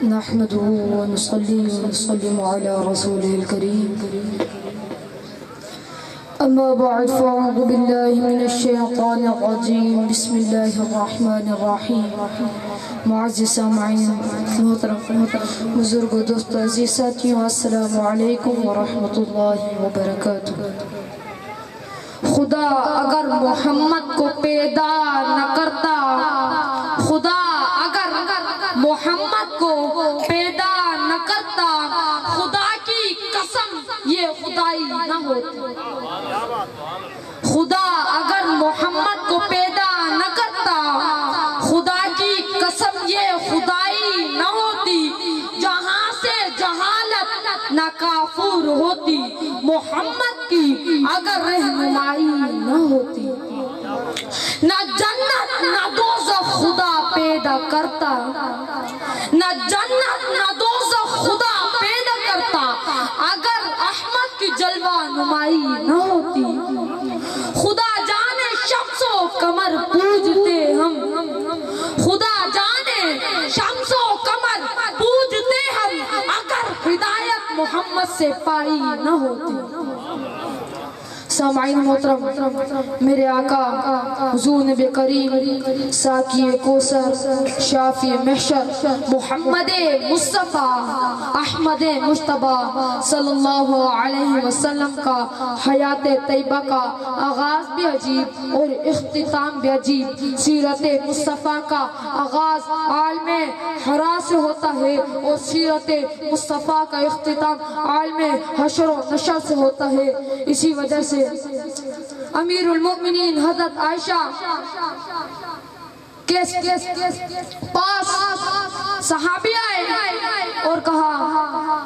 نحمده ونصلي ونسلم على رسوله الكريم أما بعد فأعوذ بالله من الشيطان الرجيم بسم الله الرحمن الرحيم معزز سامعین محترم بزرگ و دوست عزیز ساتھیوں السلام علیکم ورحمۃ اللہ وبرکاتہ۔ خدا اگر محمد کو پیدا نہ کرتا، خدا اگر محمد کو پیدا نہ کرتا، خدا کی قسم یہ خدائی نہ ہوتی۔ خدا اگر محمد کو پیدا نہ کرتا، خدا کی قسم یہ خدائی نہ ہوتی۔ جہاں سے جہالت نہ کافور ہوتی، محمد کی اگر رہنمائی نہ ہوتی۔ نہ جنت نہ دوزخ خدا پیدا کرتا، نہ جنت نہ دوزخ خدا پیدا کرتا اگر احمد کی جلوہ نمائی نہ ہوتی۔ خدا جانے شمس و قمر پوجتے ہم، خدا جانے شمس و قمر پوجتے ہم اگر ہدایت محمد سے پائی نہ ہوتی۔ سامعین محترم، میرے آقا حضور نبی کریم ساقی کوثر شافی محشر محمد مصطفیٰ احمد مجتبیٰ صلی اللہ علیہ وسلم کا حیات طیبہ کا آغاز بھی عجیب اور اختتام بھی عجیب۔ سیرت مصطفیٰ کا آغاز عالم حرا سے ہوتا ہے اور سیرت مصطفیٰ کا اختتام عالم حشر و نشر سے ہوتا ہے۔ اسی وجہ سے امیر المؤمنین حضرت عائشہ کے پاس صحابی آئے اور کہا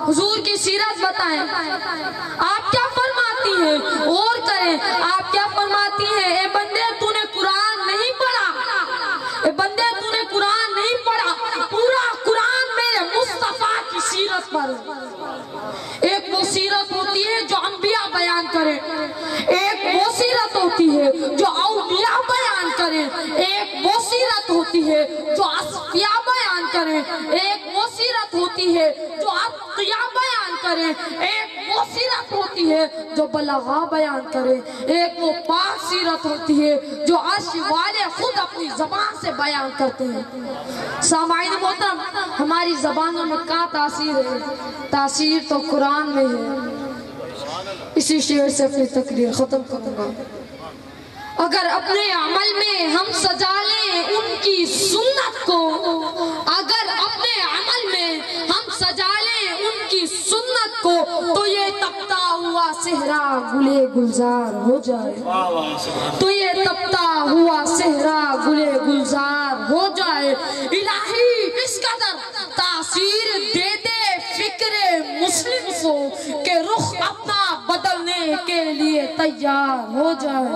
حضور کی سیرت بتائیں، آپ کیا فرماتی ہیں اور کریں۔ آپ کیا فرماتی ہیں، اے بندے تو نے قرآن نہیں پڑھا، اے بندے تو نے قرآن نہیں پڑھا، پورا قرآن میرے مصطفیٰ کی سیرت پر۔ ایک وہ سیرت ہوتی ہے جو انبیاء بیان کریں، ایک وہ سیرت ہوتی ہے جو اولیاء بیان کریں، ایک وہ سیرت ہوتی ہے جو اصفیاء بیان کریں، ایک وہ سیرت ہوتی ہے جو اتقیاء بیان کریں، ایک وہ سیرت ہوتی ہے جو بلغاء بیان کریں، ایک وہ پاک سیرت ہوتی ہے جو عرش والے خود اپنی زبان سے بیان کرتے ہیں۔ سامعین محترم، ہماری زبانوں میں کیا تاثیر ہے؟ تاثیر تو قرآن میں ہے۔ اسی شعر سے اپنی تقریر ختم کروں گا۔ اگر اپنے عمل میں ہم سجا لیں ان کی سنت کو، اگر اپنے عمل میں ہم سجا لیں ان کی سنت کو، تو یہ تپتا ہوا صحرا گلے گلزار ہو جائے، تو یہ تپتا ہوا صحرا گلے گلزار ہو جائے۔ الہی اس قدر تاثیر دے دے فکر مسلم کو کہ رخ اپنا بدلنے کے لیے تیار ہو جائے۔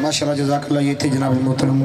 ماشاءاللہ، جزاک اللہ۔ یہ تھی جناب محترم